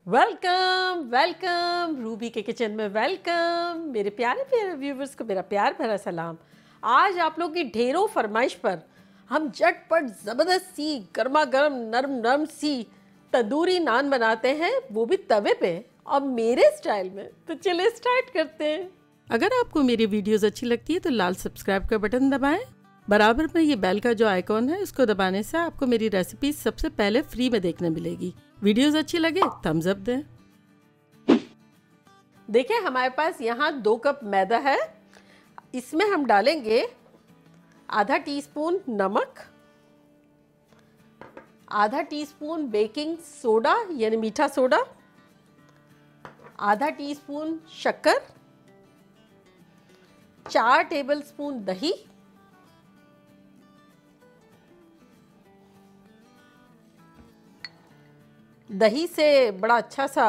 Welcome welcome Ruby के kitchen में welcome. मेरे प्यारे प्यारे व्यूवर्स को मेरा प्यार भरा सलाम। आज आप लोग की ढेरों फरमाइश पर हम झटपट ज़बरदस्त सी गर्मा गर्म नरम नरम सी तंदूरी नान बनाते हैं, वो भी तवे पे और मेरे स्टाइल में। तो चलिए स्टार्ट करते हैं। अगर आपको मेरी वीडियोस अच्छी लगती है तो लाल सब्सक्राइब का बटन दबाएं। बराबर में ये बेल का जो आइकॉन है उसको दबाने से आपको मेरी रेसिपी सबसे पहले फ्री में देखने मिलेगी। वीडियोस अच्छी लगे थम्स अप दें। देखिए हमारे पास यहाँ 2 कप मैदा है। इसमें हम डालेंगे आधा टीस्पून नमक, आधा टीस्पून बेकिंग सोडा यानी मीठा सोडा, आधा टीस्पून शक्कर, 4 टेबलस्पून दही, दही से बड़ा अच्छा सा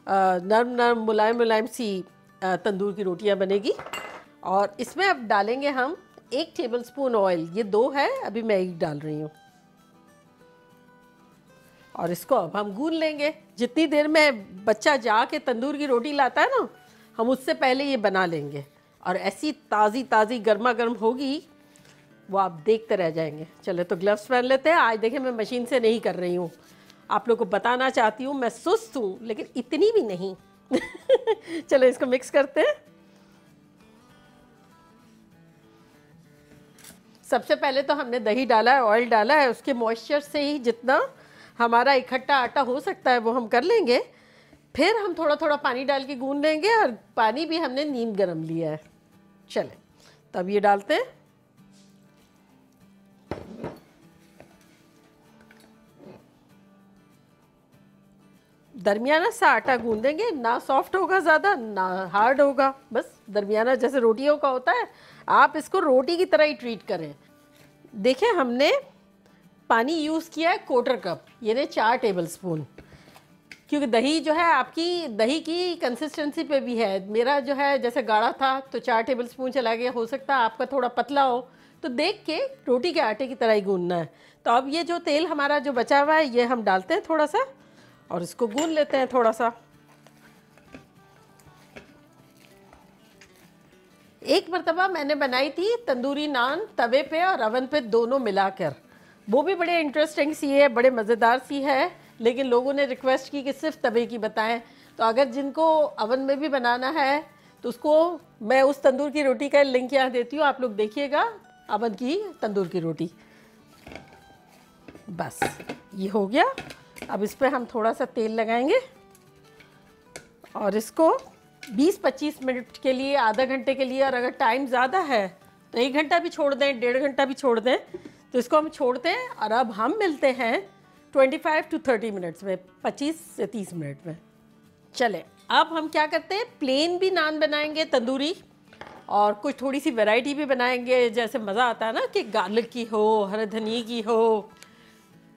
नरम नरम मुलायम मुलायम सी तंदूर की रोटियां बनेगी। और इसमें अब डालेंगे हम 1 टेबलस्पून ऑयल। ये 2 है, अभी मैं 1 डाल रही हूँ। और इसको अब हम गूंद लेंगे। जितनी देर में बच्चा जाके तंदूर की रोटी लाता है ना, हम उससे पहले ये बना लेंगे। और ऐसी ताज़ी ताज़ी गर्मा गर्म होगी, वो आप देखते रह जाएंगे। चले तो ग्लव्स पहन लेते हैं। आज देखें मैं मशीन से नहीं कर रही हूँ, आप लोग को बताना चाहती हूँ मैं सुस्त हूँ, लेकिन इतनी भी नहीं। चलो इसको मिक्स करते हैं। सबसे पहले तो हमने दही डाला है, ऑयल डाला है, उसके मॉइस्चर से ही जितना हमारा इकट्ठा आटा हो सकता है वो हम कर लेंगे। फिर हम थोड़ा थोड़ा पानी डाल के गूंद लेंगे, और पानी भी हमने नीम गरम लिया है। चले तब ये डालते हैं। दरमियाना सा आटा गूंदेंगे, ना सॉफ्ट होगा ज़्यादा ना हार्ड होगा, बस दरमियाना जैसे रोटियों का होता है। आप इसको रोटी की तरह ही ट्रीट करें। देखिए हमने पानी यूज़ किया है 1/4 कप यानी 4 टेबलस्पून, क्योंकि दही जो है आपकी दही की कंसिस्टेंसी पे भी है। मेरा जो है जैसे गाढ़ा था तो 4 टेबलस्पून चला गया, हो सकता है आपका थोड़ा पतला हो, तो देख के रोटी के आटे की तरह ही गूंदना है। तो अब ये जो तेल हमारा जो बचा हुआ है ये हम डालते हैं थोड़ा सा, और इसको गूंद लेते हैं थोड़ा सा। एक मरतबा मैंने बनाई थी तंदूरी नान तवे पे और अवन पे दोनों मिलाकर, वो भी बड़े इंटरेस्टिंग सी है, बड़े मज़ेदार सी है। लेकिन लोगों ने रिक्वेस्ट की कि सिर्फ तवे की बताएं, तो अगर जिनको अवन में भी बनाना है तो उसको मैं उस तंदूर की रोटी का लिंक यहाँ देती हूँ, आप लोग देखिएगा अवन की तंदूर की रोटी। बस ये हो गया। अब इस पर हम थोड़ा सा तेल लगाएंगे और इसको 20-25 मिनट के लिए, आधा घंटे के लिए, और अगर टाइम ज़्यादा है तो 1 घंटा भी छोड़ दें, 1.5 घंटा भी छोड़ दें। तो इसको हम छोड़ते हैं और अब हम मिलते हैं 25 to 30 मिनट्स में, 25 से 30 मिनट में। चले अब हम क्या करते हैं, प्लेन भी नान बनाएंगे तंदूरी, और कुछ थोड़ी सी वैरायटी भी बनाएंगे। जैसे मज़ा आता है ना कि गार्लिक की हो, हरे धनिया की हो,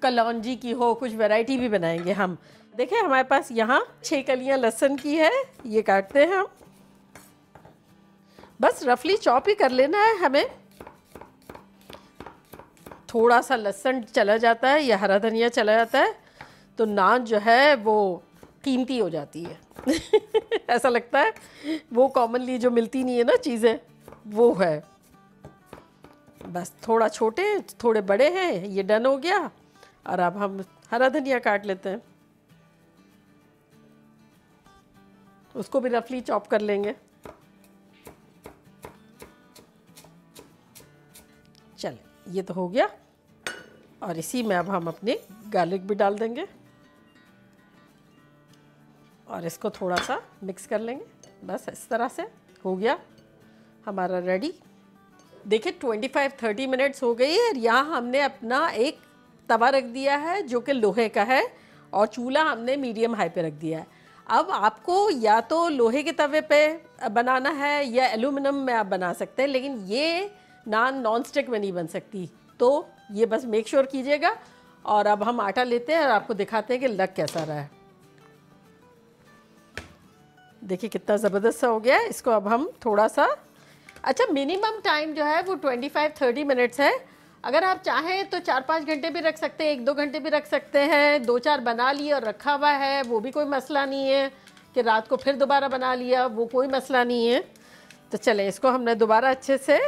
कलौंजी की हो, कुछ वैरायटी भी बनाएंगे हम। देखिए हमारे पास यहाँ 6 कलियाँ लहसुन की है, ये काटते हैं हम। बस रफली चॉप ही कर लेना है हमें। थोड़ा सा लहसुन चला जाता है या हरा धनिया चला जाता है तो नान जो है वो कीमती हो जाती है। ऐसा लगता है वो कॉमनली जो मिलती नहीं है ना चीज़ें, वो है। बस थोड़ा छोटे थोड़े बड़े हैं, ये डन हो गया। और अब हम हरा धनिया काट लेते हैं, उसको भी रफली चॉप कर लेंगे। चले ये तो हो गया, और इसी में अब हम अपने गार्लिक भी डाल देंगे और इसको थोड़ा सा मिक्स कर लेंगे। बस इस तरह से हो गया हमारा रेडी। देखिए 25-30 मिनट्स हो गई है। यहाँ हमने अपना एक तवा रख दिया है जो कि लोहे का है, और चूल्हा हमने मीडियम हाई पे रख दिया है। अब आपको या तो लोहे के तवे पे बनाना है या एल्यूमिनियम में आप बना सकते हैं, लेकिन ये नान नॉन स्टिक में नहीं बन सकती, तो ये बस मेक श्योर कीजिएगा। और अब हम आटा लेते हैं और आपको दिखाते हैं कि लग कैसा रहा है। देखिए कितना ज़बरदस्त सा हो गया है। इसको अब हम थोड़ा सा, अच्छा मिनिमम टाइम जो है वो 25-30 मिनट्स है। अगर आप चाहें तो 4-5 घंटे भी रख सकते हैं, 1-2 घंटे भी रख सकते हैं। 2-4 बना लिए और रखा हुआ है, वो भी कोई मसला नहीं है कि रात को फिर दोबारा बना लिया, वो कोई मसला नहीं है। तो चलें, इसको हमने दोबारा अच्छे से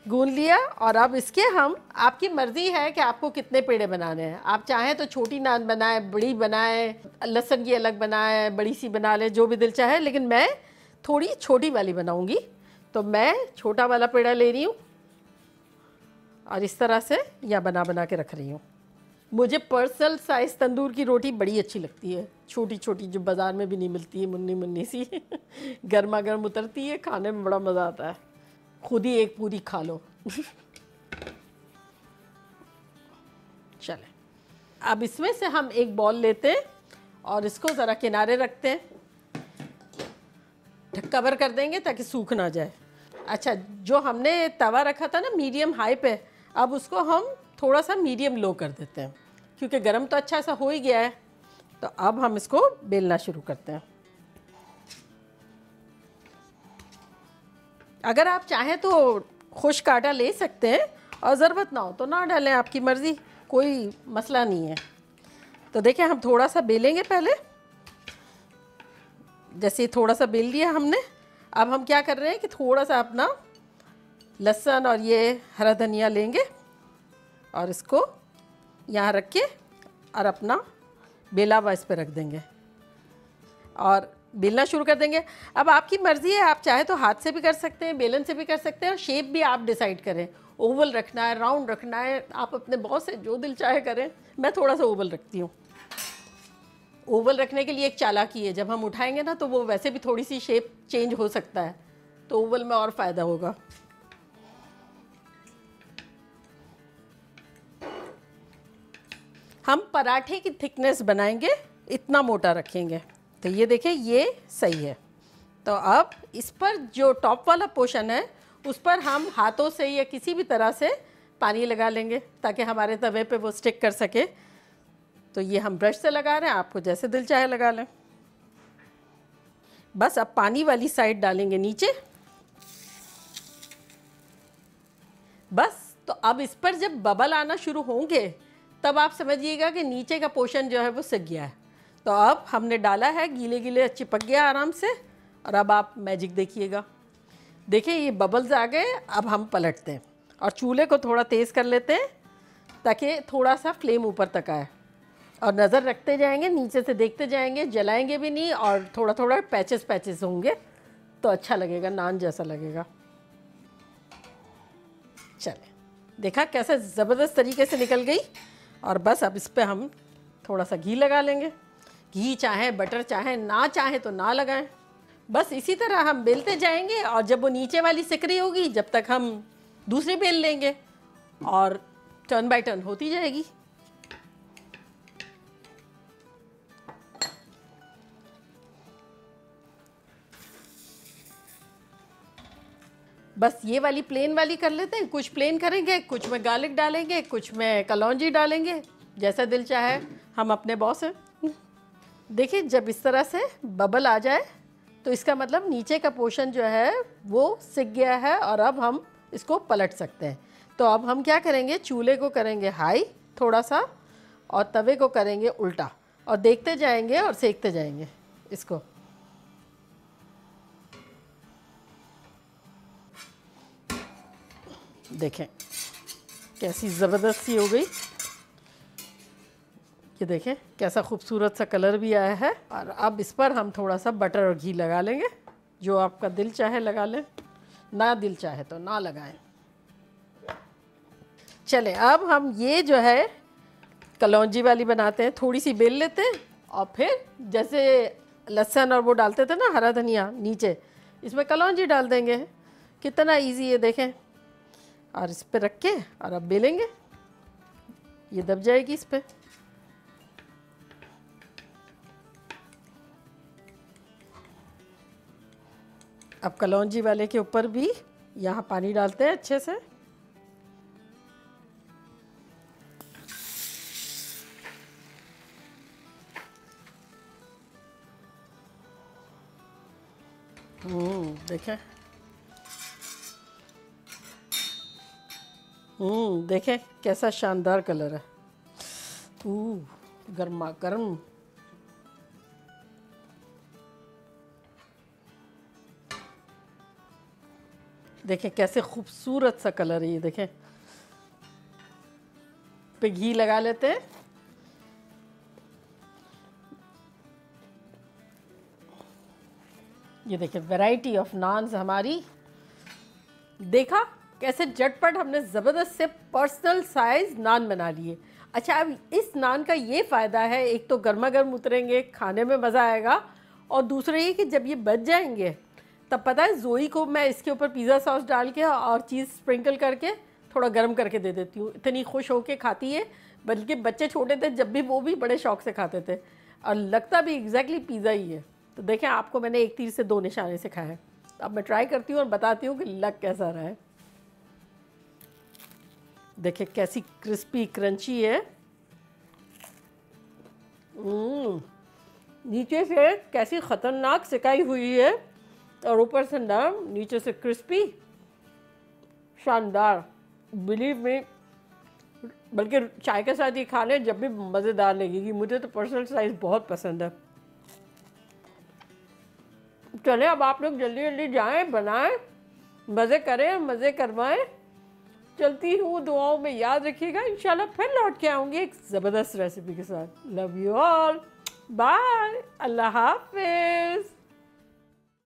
गूंद लिया और अब इसके हम, आपकी मर्ज़ी है कि आपको कितने पेड़े बनाने हैं। आप चाहें तो छोटी नान बनाएं, बड़ी बनाएं, लहसुन की अलग बनाएं, बड़ी सी बना लें, जो भी दिल चाहे, लेकिन मैं थोड़ी छोटी वाली बनाऊंगी। तो मैं छोटा वाला पेड़ा ले रही हूँ और इस तरह से यहाँ बना बना के रख रही हूँ। मुझे पर्सनल साइज़ तंदूर की रोटी बड़ी अच्छी लगती है, छोटी छोटी, जो बाज़ार में भी नहीं मिलती है, मुन्नी मुन्नी सी गर्मा गर्म उतरती है, खाने में बड़ा मज़ा आता है। खुद ही एक पूरी खा लो। चले, अब इसमें से हम एक बॉल लेते हैं और इसको ज़रा किनारे रखते हैं, कवर कर देंगे ताकि सूख ना जाए। अच्छा, जो हमने तवा रखा था ना मीडियम हाई पे, अब उसको हम थोड़ा सा मीडियम लो कर देते हैं, क्योंकि गरम तो अच्छा सा हो ही गया है। तो अब हम इसको बेलना शुरू करते हैं। अगर आप चाहें तो खुश्क आटा ले सकते हैं और ज़रूरत ना हो तो ना डालें, आपकी मर्ज़ी, कोई मसला नहीं है। तो देखिए, हम थोड़ा सा बेलेंगे पहले, जैसे थोड़ा सा बेल लिया हमने। अब हम क्या कर रहे हैं कि थोड़ा सा अपना लहसुन और ये हरा धनिया लेंगे और इसको यहाँ रख के और अपना बेला हुआ इस पर रख देंगे और बेलना शुरू कर देंगे। अब आपकी मर्ज़ी है, आप चाहे तो हाथ से भी कर सकते हैं, बेलन से भी कर सकते हैं, और शेप भी आप डिसाइड करें, ओवल रखना है, राउंड रखना है, आप अपने बॉस से जो दिल चाहे करें। मैं थोड़ा सा ओवल रखती हूँ। ओवल रखने के लिए एक चालाकी है, जब हम उठाएंगे ना तो वो वैसे भी थोड़ी सी शेप चेंज हो सकता है, तो ओवल में और फ़ायदा होगा। हम पराठे की थिकनेस बनाएंगे, इतना मोटा रखेंगे। तो ये देखें, ये सही है। तो अब इस पर जो टॉप वाला पोर्शन है उस पर हम हाथों से या किसी भी तरह से पानी लगा लेंगे ताकि हमारे तवे पे वो स्टिक कर सके। तो ये हम ब्रश से लगा रहे हैं, आपको जैसे दिल चाहे लगा लें। बस अब पानी वाली साइड डालेंगे नीचे, बस। तो अब इस पर जब बबल आना शुरू होंगे तब आप समझिएगा कि नीचे का पोर्शन जो है वो सिक गया है। तो अब हमने डाला है, गीले गीले चिपक गया आराम से। और अब आप मैजिक देखिएगा, देखिए ये बबल्स आ गए। अब हम पलटते हैं और चूल्हे को थोड़ा तेज़ कर लेते हैं ताकि थोड़ा सा फ्लेम ऊपर तक आए, और नज़र रखते जाएंगे, नीचे से देखते जाएंगे, जलाएंगे भी नहीं, और थोड़ा थोड़ा पैचेस पैचेस होंगे तो अच्छा लगेगा, नान जैसा लगेगा। चले, देखा कैसे ज़बरदस्त तरीके से निकल गई। और बस अब इस पर हम थोड़ा सा घी लगा लेंगे। घी चाहे बटर चाहे, ना चाहे तो ना लगाएं। बस इसी तरह हम बेलते जाएंगे और जब वो नीचे वाली सिक रही होगी जब तक हम दूसरी बेल लेंगे और टर्न बाय टर्न होती जाएगी। बस ये वाली प्लेन वाली कर लेते हैं, कुछ प्लेन करेंगे, कुछ में गार्लिक डालेंगे, कुछ में कलौंजी डालेंगे, जैसा दिल चाहे। हम अपने बॉस हैं। देखिए, जब इस तरह से बबल आ जाए तो इसका मतलब नीचे का पोर्शन जो है वो सिक गया है और अब हम इसको पलट सकते हैं। तो अब हम क्या करेंगे, चूल्हे को करेंगे हाई थोड़ा सा और तवे को करेंगे उल्टा, और देखते जाएंगे और सेकते जाएंगे इसको। देखें कैसी ज़बरदस्त सी हो गई। ये देखें कैसा खूबसूरत सा कलर भी आया है। और अब इस पर हम थोड़ा सा बटर और घी लगा लेंगे, जो आपका दिल चाहे लगा लें, ना दिल चाहे तो ना लगाएं। चले, अब हम ये जो है कलौंजी वाली बनाते हैं। थोड़ी सी बेल लेते हैं और फिर जैसे लहसुन और वो डालते थे ना, हरा धनिया, नीचे इसमें कलौंजी डाल देंगे। कितना इजी है देखें। और इस पे रख के और अब बेलेंगे, ये दब जाएगी इस पे। अब कलौंजी वाले के ऊपर भी यहाँ पानी डालते हैं अच्छे से। देखें देखें कैसा शानदार कलर है। गर्मा गर्म। देखें कैसे खूबसूरत सा कलर है ये। देखें पे घी लगा लेते हैं। ये देखें वैरायटी ऑफ नान्स हमारी। देखा कैसे झटपट हमने ज़बरदस्त से पर्सनल साइज नान बना लिए। अच्छा, अब इस नान का ये फ़ायदा है, एक तो गर्मा गर्म उतरेंगे, खाने में मज़ा आएगा, और दूसरा ये कि जब ये बच जाएंगे तब पता है जोई को मैं इसके ऊपर पिज़्ज़ा सॉस डाल के और चीज़ स्प्रिंकल करके थोड़ा गर्म करके दे देती हूँ। इतनी खुश होके खाती है, बल्कि बच्चे छोटे थे जब भी वो भी बड़े शौक से खाते थे, और लगता भी एग्जैक्टली पिज़्ज़ा ही है। तो देखें आपको मैंने एक तीर से दो निशाने से खाया है। अब मैं ट्राई करती हूँ और बताती हूँ कि लग कैसा रहा है। देखिए कैसी क्रिस्पी क्रंची है। नीचे से कैसी ख़तरनाक सिकाई हुई है और ऊपर से नरम, नीचे से क्रिस्पी, शानदार। बिलीव में, बल्कि चाय के साथ ही खा लें जब भी मज़ेदार लगेगी। मुझे तो पर्सनल साइज बहुत पसंद है। चलें अब आप लोग जल्दी जल्दी जाएं, बनाएं, मज़े करें, मज़े करवाएं। चलती हूँ, दुआओं में याद रखिएगा। इंशाल्लाह फिर लौट के आऊँगी एक ज़बरदस्त रेसिपी के साथ। लव यू ऑल, बाय, अल्लाह हाफिज़।